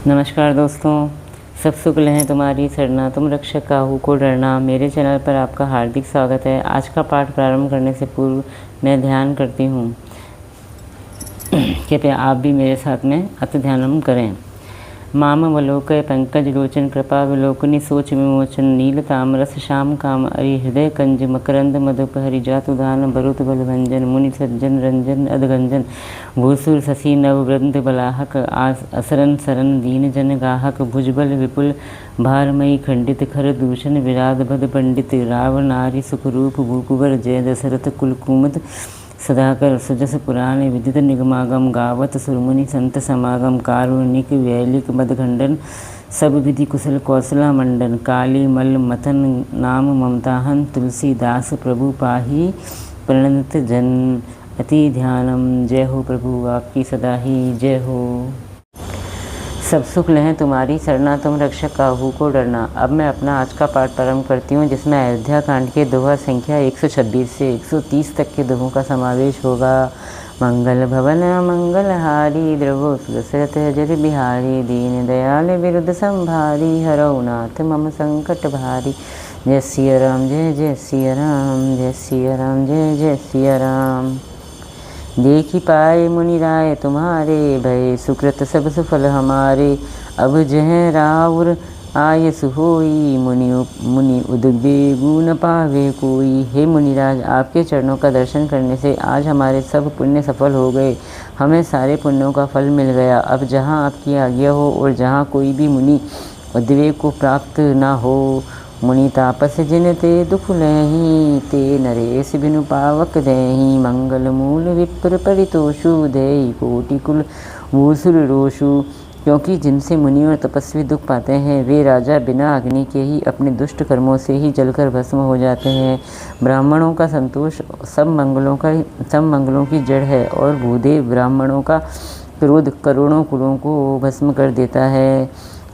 नमस्कार दोस्तों, सब सुख हैं तुम्हारी सरना, तुम रक्षक काहू को डरना। मेरे चैनल पर आपका हार्दिक स्वागत है। आज का पाठ प्रारंभ करने से पूर्व मैं ध्यान करती हूँ, कृपया आप भी मेरे साथ में अति ध्यानम करें। मामवलोकय पंकज लोचन कृपा विलोकनी सोच विमोचन नील तामरस श्याम काम अरि हृदय कंज मकरंद मधुपहरि जातुदान बरुत बलभंजन मुनि सज्जन रंजन अधगंजन भूसुर शशि नववृंद बलाहक असरन सरन दीन जन गाहक भुजबल विपुल भारमयी खंडित खर दूषण विराध भद पंडित राव नारी सुखरूप भूकुवर जय दशरथ कुलकुमद सदाकर सुजस पुराण विदित निगमागम गावत सुरमुनि संत समागम कारुणिक वैलिक मदखंडन सब विधि कुशल कौशला मंडन काली मल मथन नाम ममताहन तुलसीदास प्रभु पाही प्रणत जन अति ध्यानम। जय हो प्रभु आपकी सदा ही जय हो। सब सुख लें तुम्हारी सरना, तुम रक्षक काहू को डरना। अब मैं अपना आज का पाठ प्रारंभ करती हूँ, जिसमें अयोध्या कांड के दोहा संख्या 126 से 130 तक के दोहों का समावेश होगा। मंगल भवन मंगल हारी द्रवो दशरथ जर बिहारी दीन दयाल विरुद्ध संभारी हरौ नाथ मम संकट भारी। जय सिया राम जय जय सिया राम जय सिया राम जय जय सिया राम। देखी पाए मुनि राय तुम्हारे भय सुकृत सब सुफल हमारे। अब जह राउर आय सुहोई मुनि उद्वेगु न पावे कोई। हे मुनिराज, आपके चरणों का दर्शन करने से आज हमारे सब पुण्य सफल हो गए, हमें सारे पुण्यों का फल मिल गया। अब जहाँ आपकी आज्ञा हो और जहाँ कोई भी मुनि उद्वेग को प्राप्त न हो। मुनि तापस जिन ते दुख लही ते नरेश बिनु पावक देहि। मंगल मूल विप्र परितोषु देहि कोटि कुल भूसुर रोषु। क्योंकि जिनसे मुनि और तपस्वी दुख पाते हैं, वे राजा बिना अग्नि के ही अपने दुष्ट कर्मों से ही जलकर भस्म हो जाते हैं। ब्राह्मणों का संतोष सब मंगलों की जड़ है और भूदेव ब्राह्मणों का क्रोध करोड़ों कुलों को भस्म कर देता है।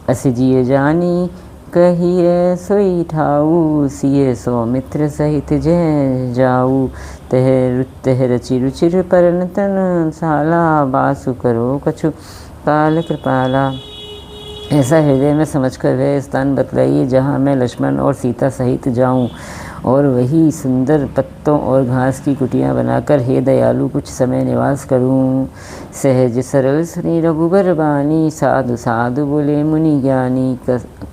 अस जिय जानी कहिए सोई ठाऊ सिए सौमित्र सहित जय जाऊ। तह रचि रुचिर परन तन साला बासु करो कछु काल कृपाला। ऐसा हृदय में समझकर वह स्थान बतलाइए जहाँ मैं लक्ष्मण और सीता सहित जाऊँ, और वही सुंदर पत्तों और घास की कुटियाँ बनाकर हे दयालु कुछ समय निवास करूँ। सहज सरल सुनी रघुबर बानी साधु साधु बोले मुनि ज्ञानी।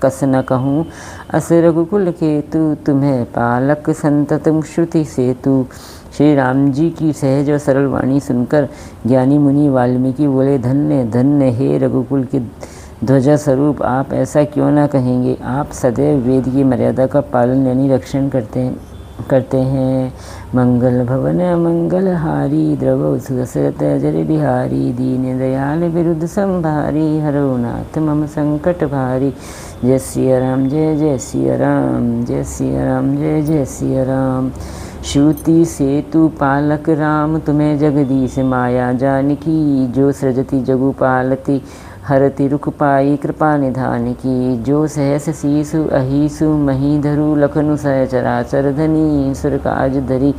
कस न कहूँ अस रघुकुल केतु तुम्हें पालक संतत श्रुति सेतु। श्री राम जी की सहज और सरल वाणी सुनकर ज्ञानी मुनि वाल्मीकि बोले, धन्य धन्य हे रघुकुल के ध्वजा स्वरूप, आप ऐसा क्यों ना कहेंगे। आप सदैव वेद की मर्यादा का पालन यानी रक्षण करते हैं। मंगल भवन मंगल हारी द्रवो दशरथ जर बिहारी दीन दयाल विरुद्ध संभारी हरौ नाथ मम संकट भारी। जय सिया राम जय जय सिया राम जय सिया राम जय जय सिया राम। श्रुति सेतु पालक राम तुम्हें जगदीश माया जानकी। जो सृजति जगु पालती हरति रुख पाई कृपा निधान की। जो सहस शीसु अहिसु महीधरु लखनु सह चराचर धनी। सुर काज धरी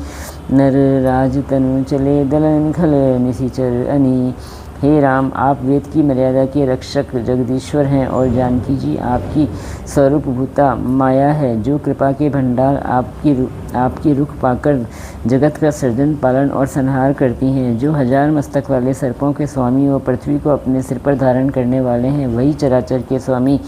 नर राज तनु चले दलन खल निशिचर अनी। हे राम, आप वेद की मर्यादा के रक्षक जगदीश्वर हैं और जानकी जी आपकी स्वरूप भूता माया है, जो कृपा के भंडार आपकी रुख पाकर जगत का सृजन पालन और संहार करती हैं। जो 1000 मस्तक वाले सर्पों के स्वामी और पृथ्वी को अपने सिर पर धारण करने वाले हैं, वही चराचर के स्वामी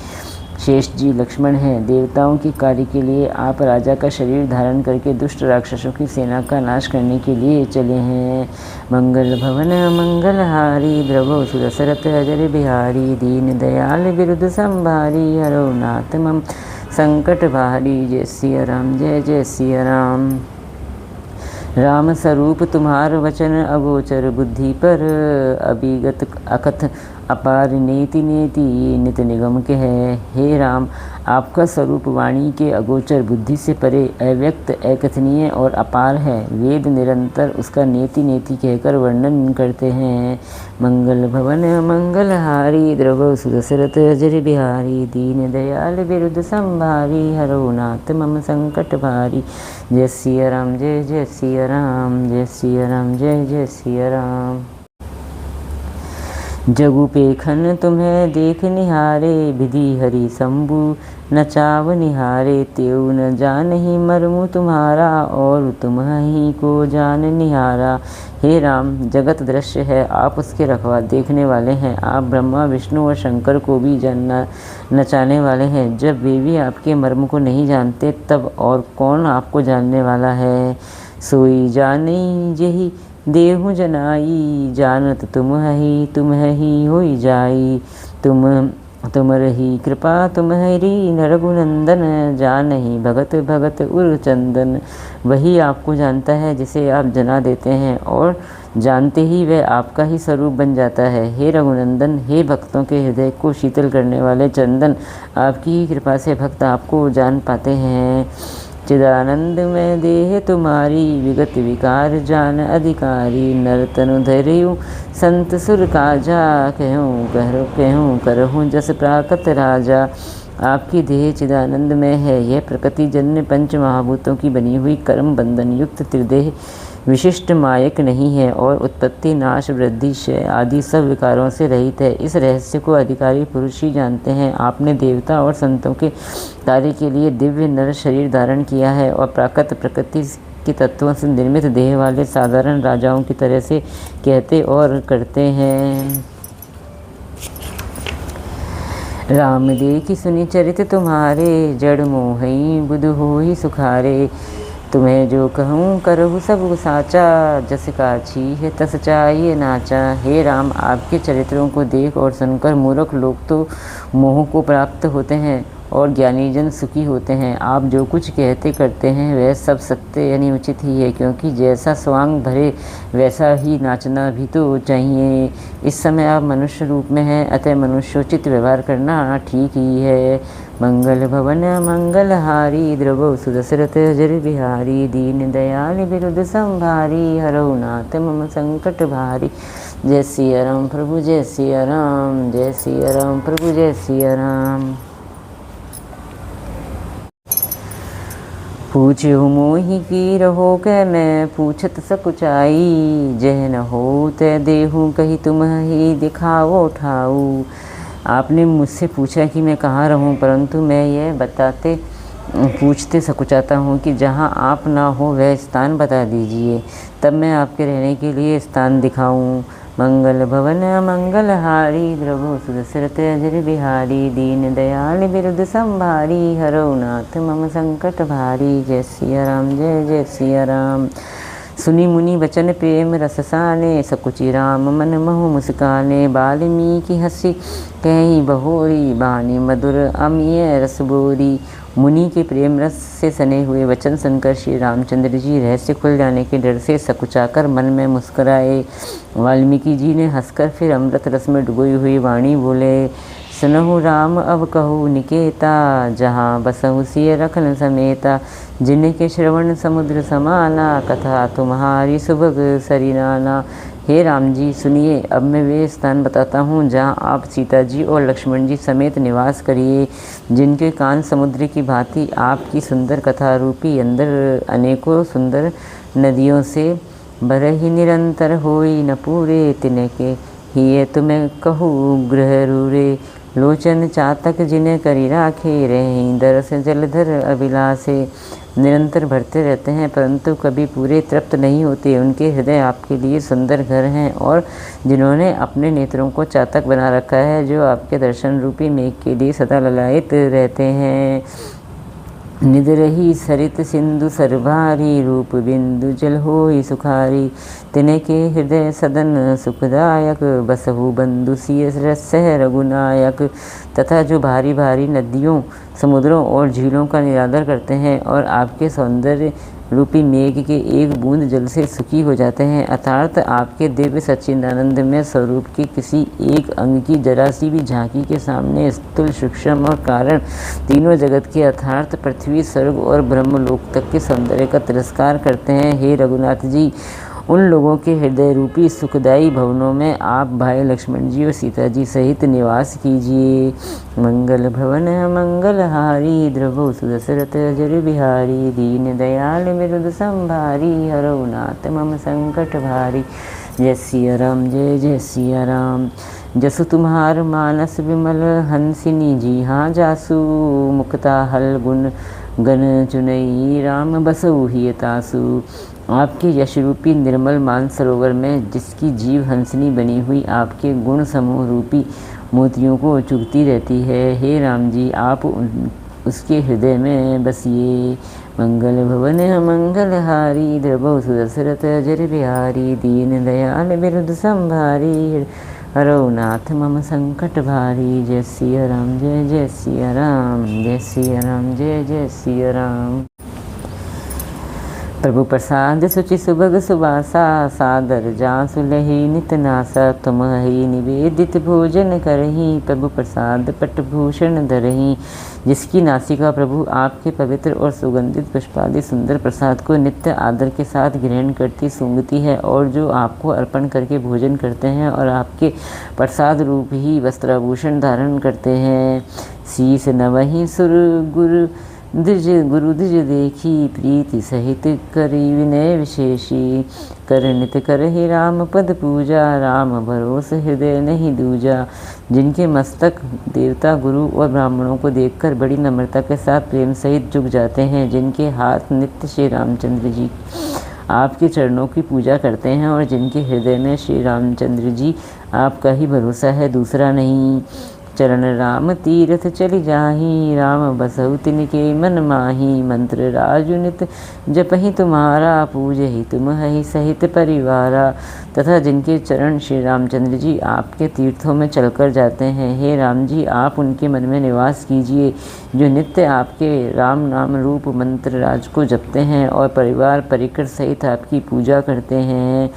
शेष जी लक्ष्मण हैं। देवताओं के कार्य के लिए आप राजा का शरीर धारण करके दुष्ट राक्षसों की सेना का नाश करने के लिए चले हैं। मंगल भवन मंगल हारी द्रवो दशरथ जर बिहारी दीन दयाल विरुद्ध संभारी हरौ नाथ मम संकट भारी। जय सिया राम जय जय सिया राम। राम स्वरूप तुम्हार वचन अगोचर बुद्धि पर। अभिगत अकथ अपार नेति नेति नित निगम के है। हे राम, आपका स्वरूप वाणी के अगोचर बुद्धि से परे अव्यक्त अकथनीय और अपार है। वेद निरंतर उसका नेति नेति कहकर वर्णन करते हैं। मंगल भवन मंगल हारी द्रवो दशरथ जर बिहारी दीन दयाल विरुद्ध संभारी हरौ नाथ मम संकट भारी। जय सिया राम जय जय सिया राम जय सिया राम जय जय सिया राम। जगु पेखन तुम्हें देख निहारे, विधि हरि शंभु नचाव निहारे। तेउ न जानहि मर्मु तुम्हारा, और तुम ही को जान निहारा। हे राम, जगत दृश्य है, आप उसके रखवा देखने वाले हैं। आप ब्रह्मा विष्णु और शंकर को भी जानना नचाने वाले हैं। जब वे भी आपके मर्म को नहीं जानते, तब और कौन आपको जानने वाला है। सोई जानी जेहि देहु जनाई, जानत तुम ही होई जाई। तुम रही कृपा तुम्हारी न रघुनंदन, जानहि भगत भगत उर चंदन। वही आपको जानता है जिसे आप जना देते हैं, और जानते ही वह आपका ही स्वरूप बन जाता है। हे रघुनंदन, हे भक्तों के हृदय को शीतल करने वाले चंदन, आपकी ही कृपा से भक्त आपको जान पाते हैं। चिदानंद में देह तुम्हारी, विगत विकार जान अधिकारी। नर तनु धरियु संत सुर काजा, कहूँ करहूँ जस प्राकृत राजा। आपकी देह चिदानंद में है। यह प्रकृति जन्य पंच महाभूतों की बनी हुई कर्म बंधन युक्त त्रिदेह विशिष्ट मायक नहीं है, और उत्पत्ति नाश वृद्धि क्षय आदि सब विकारों से रहित है। इस रहस्य को अधिकारी पुरुष ही जानते हैं। आपने देवता और संतों के कार्य के लिए दिव्य नर शरीर धारण किया है, और प्राकृत प्रकृति के तत्वों से निर्मित देह वाले साधारण राजाओं की तरह से कहते और करते हैं। राम देखि सुनि चरित तुम्हारे, जड़ मोहि बुध होहि सुखारे। तुम्हें जो कहूँ करहु सब साचा, जस काछी है तस चाहिए नाचा। हे राम, आपके चरित्रों को देख और सुनकर मूर्ख लोग तो मोह को प्राप्त होते हैं, और ज्ञानी जन सुखी होते हैं। आप जो कुछ कहते करते हैं वह सब सत्य यानी उचित ही है, क्योंकि जैसा स्वांग भरे वैसा ही नाचना भी तो चाहिए। इस समय आप मनुष्य रूप में हैं, अतः मनुष्योचित व्यवहार करना ठीक ही है। मंगल भवन मंगलहारी, द्रवौ सुदशरथ जर बिहारी। दीन दयाल बिरुद संभारी, हरौ नाथ मम संकट भारी। जय सिया राम प्रभु जय सिया राम, जय सिया राम प्रभु जय सिया राम। पूछ्यु मोहि की रहो कै, मैं पूछत सकुचाई। जह न हो तै देहूँ, कही तुम ही दिखाओ ठाऊ। आपने मुझसे पूछा कि मैं कहाँ रहूं, परंतु मैं यह पूछते सकुचाता हूँ कि जहाँ आप ना हो वह स्थान बता दीजिए, तब मैं आपके रहने के लिए स्थान दिखाऊं। मंगल भवन मंगलहारी, द्रवौ सुदशरथ अजर बिहारी। दीन दयाल बिरुद संभारी, हरौ नाथ मम संकट भारी। जय सिया राम जय जय सिया राम। सुनी मुनि बचन प्रेम रससाने, सकुचि राम मन महु मुस्काने। बाल्मीकि हंसी कहीं बहोरी, बानी मधुर अमीय रस बोरी। मुनि के प्रेम रस से सने हुए वचन सुनकर श्री रामचंद्र जी रहस्य खुल जाने के डर से सकुचाकर मन में मुस्कुराए। वाल्मीकि जी ने हंसकर फिर अमृत रस में डुबोई हुई वाणी बोले। सुनहु राम अब कहु निकेता, जहाँ बसहु सिय रखन समेता। जिनके श्रवण समुद्र समाना, कथा तुम्हारी सुभग सरिनाना। हे राम जी सुनिए, अब मैं वे स्थान बताता हूँ जहाँ आप सीता जी और लक्ष्मण जी समेत निवास करिए, जिनके कान समुद्र की भांति आपकी सुंदर कथा रूपी अंदर अनेकों सुंदर नदियों से बरहि निरंतर होई न पूरे। तिनके हिय तुम्हें कहूँ गृह रूरे। लोचन चातक जिन्हें करी राखे, रहीं दरस जलधर अभिलाषे। निरंतर भरते रहते हैं परंतु कभी पूरे तृप्त नहीं होते। उनके हृदय आपके लिए सुंदर घर हैं, और जिन्होंने अपने नेत्रों को चातक बना रखा है, जो आपके दर्शन रूपी मेघ के लिए सदा ललायित रहते हैं। निदरही सरित सिंधु सरभारी, रूप बिंदु जल होई सुखारी। तिनके हृदय सदन सुखदायक, बसहु बंधु सिय रसह रघुनायक। तथा जो भारी भारी नदियों समुद्रों और झीलों का निरादर करते हैं, और आपके सौंदर्य रूपी मेघ के एक बूंद जल से सुखी हो जाते हैं, अर्थात आपके दिव्य सच्चिदानंद में स्वरूप के किसी एक अंग की जरा सी भी झांकी के सामने स्थूल सूक्ष्म और कारण तीनों जगत के अर्थात पृथ्वी स्वर्ग और ब्रह्मलोक तक के सौंदर्य का तिरस्कार करते हैं। हे रघुनाथ जी, उन लोगों के हृदय रूपी सुखदायी भवनों में आप भाई लक्ष्मण जी और सीता जी सहित निवास कीजिए। मंगल भवन मंगलहारी, द्रवौ सुदशरथ अजर बिहारी। दीन दयाल बिरुद संभारी, हरौ नाथ मम संकट भारी। जय सिया राम जय जय सिया राम। जसु तुम्हार मानस विमल हंसिनी जी हाँ जासु, मुक्ता हल गुण गण चुनई राम बसऊ ही तासु। आपके यश रूपी निर्मल मानसरोवर में जिसकी जीव हंसनी बनी हुई आपके गुण समूह रूपी मोतियों को चुगती रहती है, हे राम जी आप उसके हृदय में बसिए। मंगल भवन मंगलहारी, द्रवौ सुदशरथ जर बिहारी, दीन दयाल बिरुद संभारी, हरौ नाथ मम संकट भारी। जय सिया राम जय जय सिया राम, जय सिया राम जय जय सिया राम। प्रभु प्रसाद सुचि सुभग सुबासा, सादर जासु लहि नित नासा, तुम ही निवेदित भोजन करही, प्रभु प्रसाद पटभूषण धरही। जिसकी नासिका प्रभु आपके पवित्र और सुगंधित पुष्पादि सुंदर प्रसाद को नित्य आदर के साथ ग्रहण करती सूंघती है, और जो आपको अर्पण करके भोजन करते हैं और आपके प्रसाद रूप ही वस्त्राभूषण धारण करते हैं। शीस नवहि सुर गुरु गुरु द्विज देखी, प्रीति सहित करी विनय विशेषी, कर नित करहि राम पद पूजा, राम भरोस हृदय नहीं दूजा। जिनके मस्तक देवता गुरु और ब्राह्मणों को देखकर बड़ी नम्रता के साथ प्रेम सहित झुक जाते हैं, जिनके हाथ नित्य श्री रामचंद्र जी आपके चरणों की पूजा करते हैं, और जिनके हृदय में श्री रामचंद्र जी आपका ही भरोसा है, दूसरा नहीं। चरण राम तीरथ चलि जाहि, राम बसहु तिनके मन माहि, मंत्र राजुनित जपहि तुम्हारा, पूजहि तुम हहि सहित परिवारा। तथा जिनके चरण श्री रामचंद्र जी आपके तीर्थों में चलकर जाते हैं, हे राम जी आप उनके मन में निवास कीजिए, जो नित्य आपके राम नाम रूप मंत्र राज को जपते हैं और परिवार परिकर सहित आपकी पूजा करते हैं।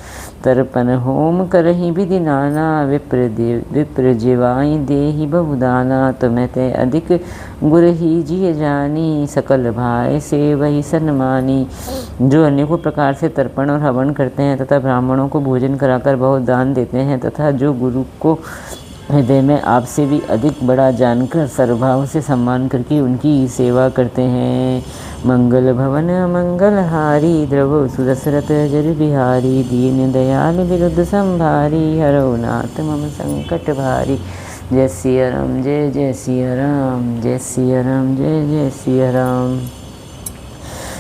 तर्पण होम करहि विधि नाना, विप्र जीवाई देहि बहुदाना, तुम्हें ते अधिक गुर ही जिय जानी, सकल भाई से वही सन्मानी। जो अनेकों प्रकार से तर्पण और हवन करते हैं तथा ब्राह्मणों को भोजन कराकर बहुत दान देते हैं, तथा जो गुरु को हृदय में आपसे भी अधिक बड़ा जानकर सर्वभाव से सम्मान करके उनकी सेवा करते हैं। मंगल भवन मंगलहारी, द्रवौ सुदशरथ जर बिहारी, दीन दयाल बिरुद संभारी, हरौ नाथ मम संकट भारी। जय सिया राम जय जय सिया राम, जय सिया राम जय जय सिया राम।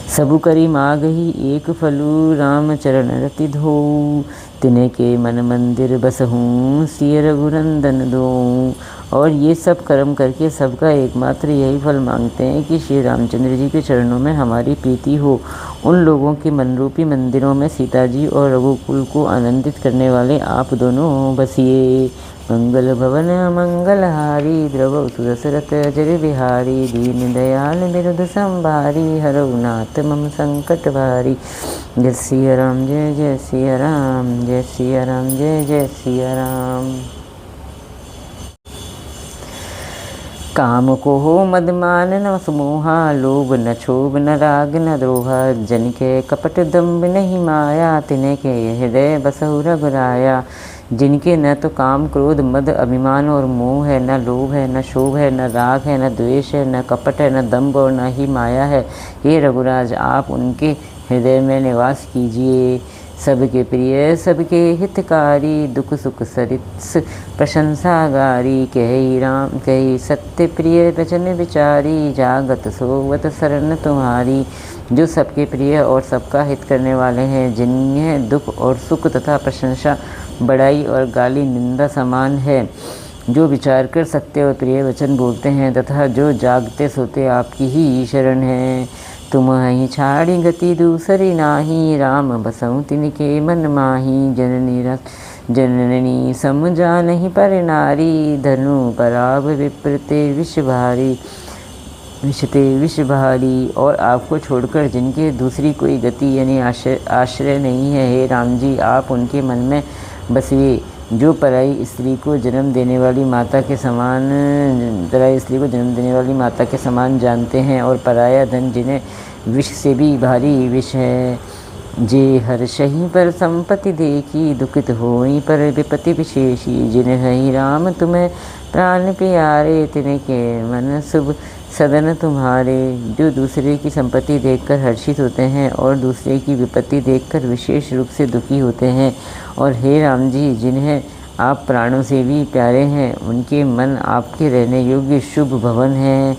सबु करी मागहि एक फलु, राम चरण रति धोऊ, तिने के मन मंदिर बसहूँ, सिय रघुनंदन दोऊ। और ये सब कर्म करके सबका एकमात्र यही फल मांगते हैं कि श्री रामचंद्र जी के चरणों में हमारी प्रीति हो। उन लोगों के मनरूपी मंदिरों में सीता जी और रघुकुल को आनंदित करने वाले आप दोनों बसिए। मंगल भवन मंगलहारी, द्रवौ सुदशरथ जर बिहारी, दीन दयाल बिरुद संभारी, हरौ नाथ मम संकट भारी। जय सिया राम जय जय सिया राम, जय सिया राम जय जय सिया राम। काम को हो मदमान न समोहा, लोभ न क्षोभ न राग न द्रोहा, जन के कपट दम्भ नहीं माया, तिन्हे के हृदय बसहु रघुराया। जिनके न तो काम क्रोध मद अभिमान और मोह है, न लोभ है, न शोभ है, न राग है, न द्वेष है, न कपट है, न दम्भ और न ही माया है, हे रघुराज आप उनके हृदय में निवास कीजिए। सबके प्रिय सबके हितकारी, दुख सुख सरित प्रशंसागारी, कहि राम कहि सत्य प्रिय वचन विचारी, जागत सोवत शरण तुम्हारी। जो सबके प्रिय और सबका हित करने वाले हैं, जिन्हें दुख और सुख तथा प्रशंसा बड़ाई और गाली निंदा समान है, जो विचार कर सत्य और प्रिय वचन बोलते हैं तथा जो जागते सोते आपकी ही शरण है। तुम ही छाड़ी गति दूसरी नाही, राम बसऊँ तिनके मन माही। जननी समझा नहीं पर नारी, धनु पराभ विप्रते विष भारी विषते विष भारी। और आपको छोड़कर जिनके दूसरी कोई गति यानी आश्रय नहीं है, हे राम जी आप उनके मन में बसिए। जो पराई स्त्री को जन्म देने वाली माता के समान जानते हैं, और पराया धन जिन्हें विष से भी भारी विष है। जे हर्षहि पर संपत्ति देखी, दुखित होई पर विपत्ति विशेषी। जिन्हें राम तुम्हें प्राण प्यारे, तिन्हे के मन शुभ सदन तुम्हारे। जो दूसरे की संपत्ति देखकर हर्षित होते हैं और दूसरे की विपत्ति देखकर विशेष रूप से दुखी होते हैं। और हे राम जी जिन्हें आप प्राणों से भी प्यारे हैं। उनके मन आपके रहने योग्य शुभ भवन है।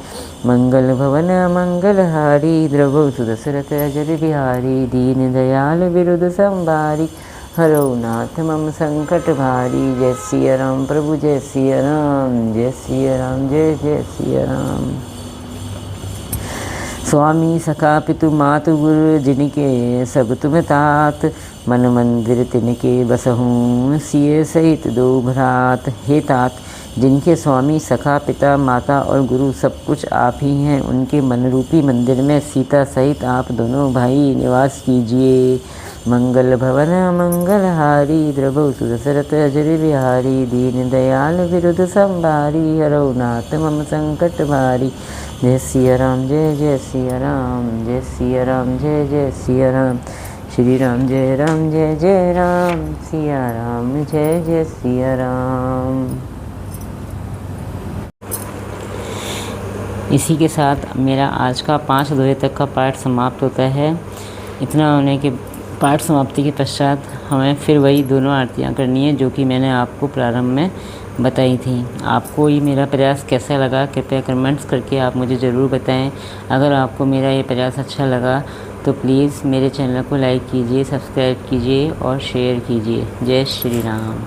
मंगल भवन मंगलहारी द्रवौ सुदशरथ अजर बिहारी दीन दयाल विरुद्ध संभारी हरौ नाथ मम संकट भारी। जय सिया राम प्रभु जय सिया राम, जय सिया राम, जय जय सिया राम। स्वामी सखा पितु मातु गुरु जिनके सब तुम तात, मन मंदिर तिनके बसहूँ सिए सहित दो भ्रात। हे तात, जिनके स्वामी सखा पिता माता और गुरु सब कुछ आप ही हैं, उनके मन रूपी मंदिर में सीता सहित आप दोनों भाई निवास कीजिए। मंगल भवन मंगलहारी द्रवौ सुदशरथ अजर बिहारी दीन दयाल विरुद्ध संभारी हरौ नाथ मम संकट भारी। जय सिया राम जय जय सिया राम, जय सिया राम जय जय सिया राम। श्री राम जय राम, सिया राम जय जय सिया राम। इसी के साथ मेरा आज का 5 दोहे तक का पाठ समाप्त होता है। इतना होने के पाठ समाप्ति के पश्चात हमें फिर वही दोनों आरतियाँ करनी है जो कि मैंने आपको प्रारंभ में बताई थी। आपको ये मेरा प्रयास कैसा लगा कृपया कमेंट्स करके आप मुझे ज़रूर बताएं। अगर आपको मेरा ये प्रयास अच्छा लगा तो प्लीज़ मेरे चैनल को लाइक कीजिए, सब्सक्राइब कीजिए और शेयर कीजिए। जय श्री राम।